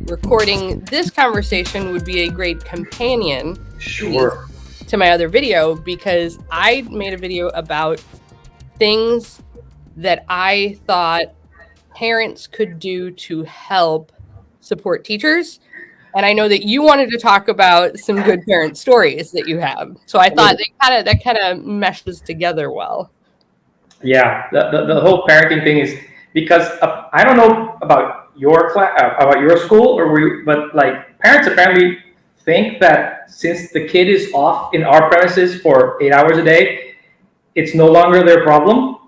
Recording this conversation would be a great companion Sure. to my other video, because I made a video about things that I thought parents could do to help support teachers. And I know that you wanted to talk about some good parent stories that you have. So I thought that kind of meshes together well. Yeah, the whole parenting thing is because I don't know about your class, about your school, but like parents apparently think that since the kid is off in our premises for 8 hours a day, it's no longer their problem,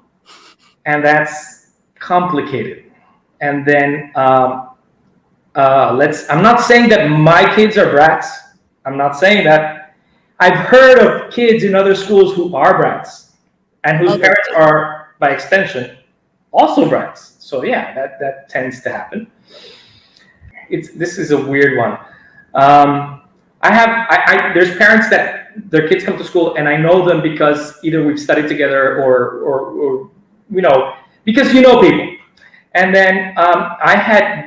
and that's complicated. And then I'm not saying that my kids are brats. I'm not saying that. I've heard of kids in other schools who are brats and whose parents are, by extension, also brats. So yeah, that tends to happen. This is a weird one. There's parents that their kids come to school, and I know them because either we've studied together or because you know people. And then I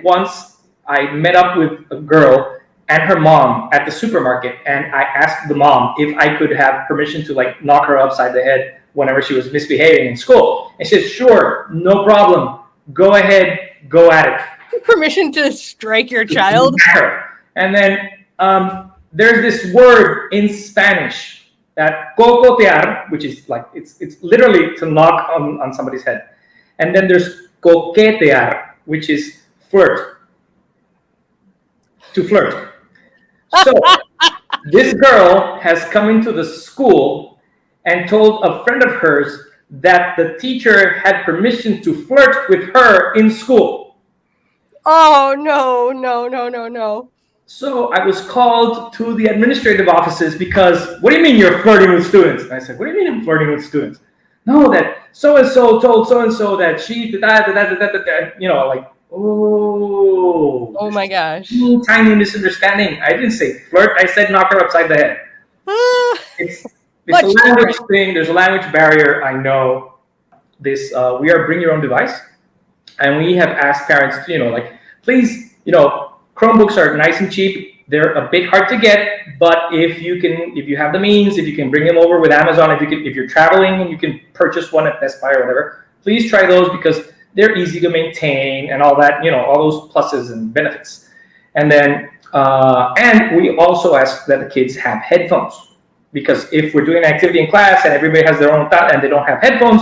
met up with a girl and her mom at the supermarket, and I asked the mom if I could have permission to like knock her upside the head whenever she was misbehaving in school. And she said, sure, no problem. Go ahead, go at it. Permission to strike your child? And then there's this word in Spanish, that cocotear, which is like, it's literally to knock on somebody's head. And then there's coquetear, which is flirt, to flirt. So this girl has come into the school and told a friend of hers that the teacher had permission to flirt with her in school. Oh, no. So I was called to the administrative offices because, what do you mean you're flirting with students? And I said, what do you mean I'm flirting with students? No, that so-and-so told so-and-so that she, like, oh my gosh. Tiny misunderstanding. I didn't say flirt. I said knock her upside the head. It's a language thing. There's a language barrier. I know this. We are bring your own device. And we have asked parents, please, Chromebooks are nice and cheap. They're a bit hard to get, but if you have the means, if you can bring them over with Amazon, if you're traveling and you can purchase one at Best Buy or whatever, please try those because they're easy to maintain and all that, all those pluses and benefits. And then, and we also ask that the kids have headphones, because if we're doing an activity in class and everybody has their own thought and they don't have headphones,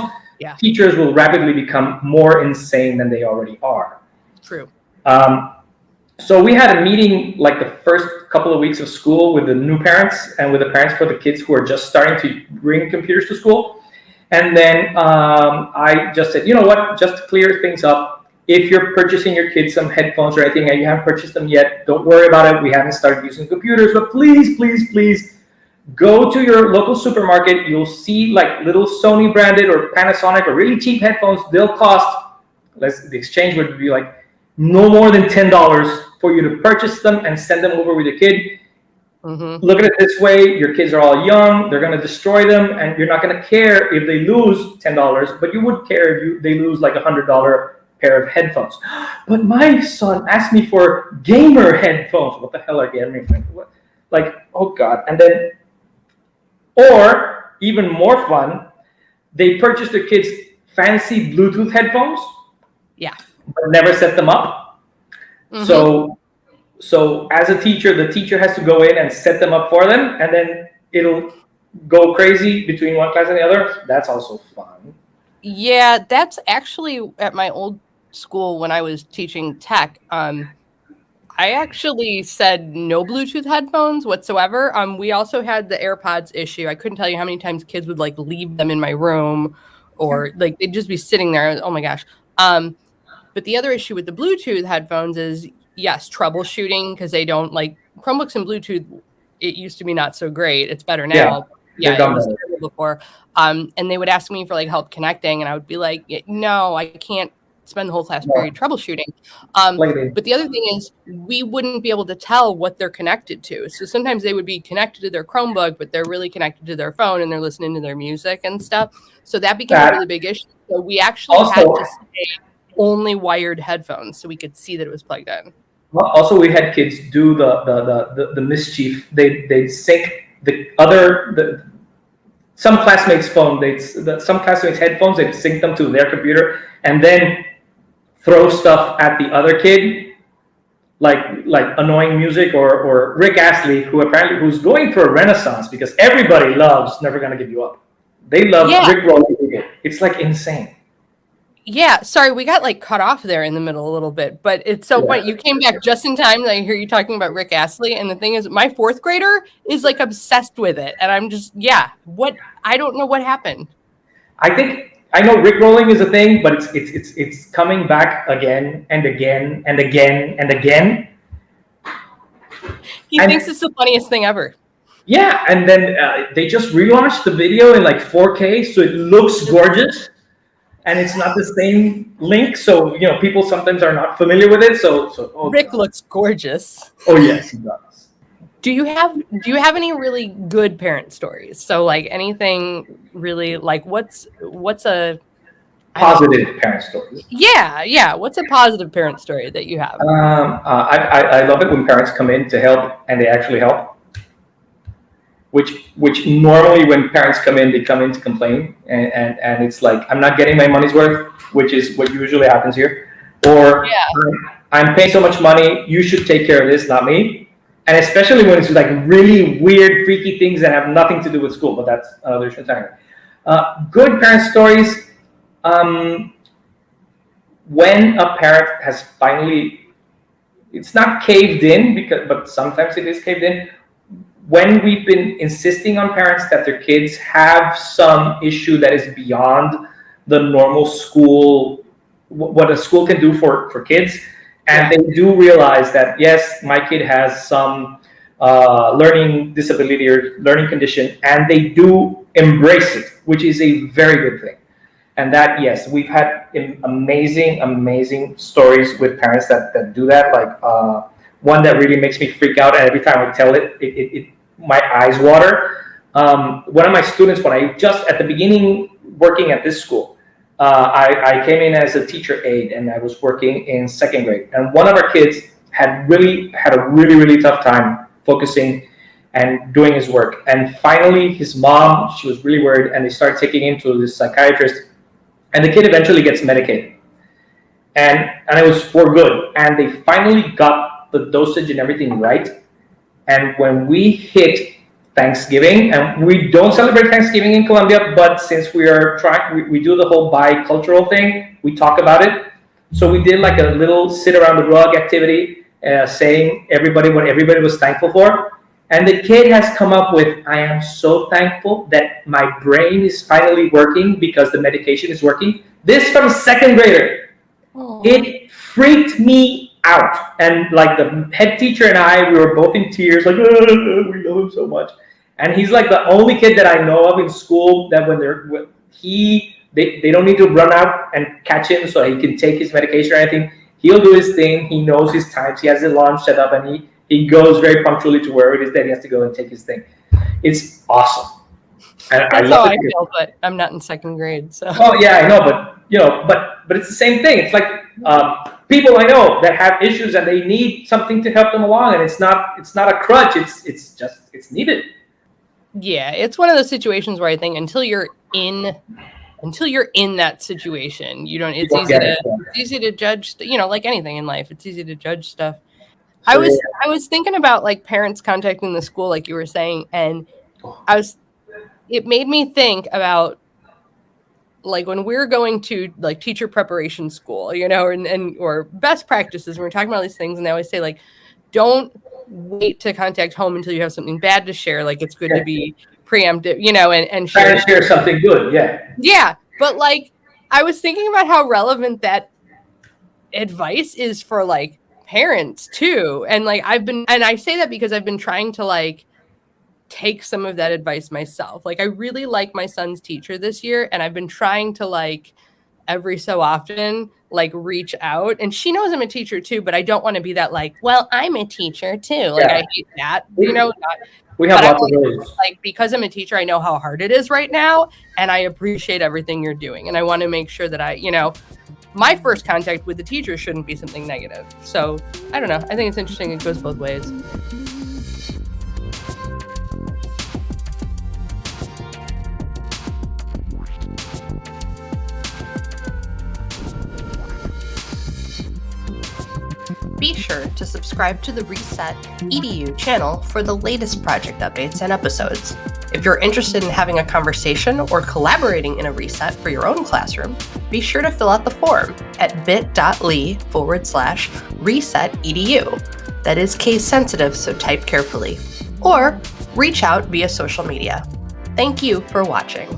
teachers will rapidly become more insane than they already are. True. So we had a meeting like the first couple of weeks of school with the new parents and with the parents for the kids who are just starting to bring computers to school. And then I just said, you know what, just to clear things up, if you're purchasing your kids some headphones or anything and you haven't purchased them yet, don't worry about it. We haven't started using computers, but please, go to your local supermarket. You'll see like little Sony branded or Panasonic or really cheap headphones. They'll cost, the exchange would be like no more than $10 for you to purchase them and send them over with your kid. Mm-hmm. Look at it this way, your kids are all young, they're going to destroy them, and you're not going to care if they lose $10, but you would care if they lose like $100 pair of headphones. But my son asked me for gamer headphones. What the hell are gamer headphones? What? Like, oh God. And then, or even more fun, they purchased their kids fancy Bluetooth headphones. Yeah. But never set them up. Mm-hmm. So as a teacher, the teacher has to go in and set them up for them, and then it'll go crazy between one class and the other. That's also fun. Yeah, that's actually at my old school when I was teaching tech. I actually said no Bluetooth headphones whatsoever. We also had the AirPods issue. I couldn't tell you how many times kids would like leave them in my room, or like they'd just be sitting there. Oh my gosh. But the other issue with the Bluetooth headphones is, yes, troubleshooting, because they don't like Chromebooks and Bluetooth. It used to be not so great. It's better now. Yeah, it was terrible before. And they would ask me for like help connecting, and I would be like, no, I can't spend the whole class period troubleshooting. But the other thing is, we wouldn't be able to tell what they're connected to. So sometimes they would be connected to their Chromebook, but they're really connected to their phone and they're listening to their music and stuff. So that became a really big issue. So we actually had to say, only wired headphones so we could see that it was plugged in. Well, also, we had kids do the mischief. They'd sync some classmates' phone. Some classmates' headphones. They'd sync them to their computer and then throw stuff at the other kid, like annoying music or Rick Astley, who's going through a renaissance because everybody loves "Never Gonna Give You Up." They love Rick rolling. It's like insane. Yeah, sorry, we got like cut off there in the middle a little bit, but it's so funny. You came back just in time. I hear you talking about Rick Astley, and the thing is, my fourth grader is like obsessed with it, and I'm just I don't know what happened. I know Rick rolling is a thing, but it's coming back again and again and again and again. He thinks it's the funniest thing ever. Yeah, and then they just relaunched the video in like 4K, so it looks gorgeous. And it's not the same link, so people sometimes are not familiar with it. So Rick looks gorgeous. Oh yes, he does. Do you have any really good parent stories? So like anything really like what's a positive parent story? Yeah. What's a positive parent story that you have? I love it when parents come in to help and they actually help. Which normally when parents come in, they come in to complain, and it's like, I'm not getting my money's worth, which is what usually happens here. Or I'm paying so much money, you should take care of this, not me. And especially when it's like really weird, freaky things that have nothing to do with school, but that's another thing. Good parent stories. When a parent has finally, it's not caved in, but sometimes it is caved in. When we've been insisting on parents that their kids have some issue that is beyond the normal school, what a school can do for kids, and they do realize that, yes, my kid has some learning disability or learning condition, and they do embrace it, which is a very good thing. And that, yes, we've had amazing stories with parents that do that. Like one that really makes me freak out, and every time I tell it my eyes water. One of my students, when I just at the beginning working at this school, I came in as a teacher aide, and I was working in second grade. And one of our kids had a really tough time focusing and doing his work. And finally, his mom, she was really worried, and they started taking him to this psychiatrist. And the kid eventually gets medicated, and it was for good. And they finally got the dosage and everything right. And when we hit Thanksgiving, and we don't celebrate Thanksgiving in Colombia, but since we are we do the whole bicultural thing, we talk about it. So we did like a little sit around the rug activity, saying what everybody was thankful for. And the kid has come up with, I am so thankful that my brain is finally working because the medication is working. This from a second grader. Aww. It freaked me out. And like the head teacher and I, we were both in tears, like, we love him so much. And he's like the only kid that I know of in school that when they don't need to run out and catch him so he can take his medication or anything. He'll do his thing. He knows his times. He has his lunch set up, and he goes very punctually to wherever it is that he has to go and take his thing. It's awesome. And that's how I feel, but I'm not in second grade, so. Oh yeah, I know, but it's the same thing. It's like people I know that have issues and they need something to help them along, and it's not a crutch. It's needed. Yeah, it's one of those situations where I think until you're in that situation, it's easy to judge. Like anything in life, it's easy to judge stuff. I was thinking about like parents contacting the school, like you were saying, and it made me think about like when we're going to like teacher preparation school, or best practices, and we're talking about these things, and they always say like, don't wait to contact home until you have something bad to share. Like it's good to be preemptive, and share something good. Yeah. Yeah. But like, I was thinking about how relevant that advice is for like parents too. And like, I say that because I've been trying to like take some of that advice myself. Like I really like my son's teacher this year, and I've been trying to like every so often like reach out, and she knows I'm a teacher too, but I don't want to be that like, well, I'm a teacher too. Like I hate that, we have lots of those. Like because I'm a teacher, I know how hard it is right now, and I appreciate everything you're doing, and I want to make sure that I my first contact with the teacher shouldn't be something negative. So I don't know. I think it's interesting. It goes both ways. Be sure to subscribe to the Reset EDU channel for the latest project updates and episodes. If you're interested in having a conversation or collaborating in a reset for your own classroom, be sure to fill out the form at bit.ly/ResetEDU. That is case sensitive, so type carefully. Or reach out via social media. Thank you for watching.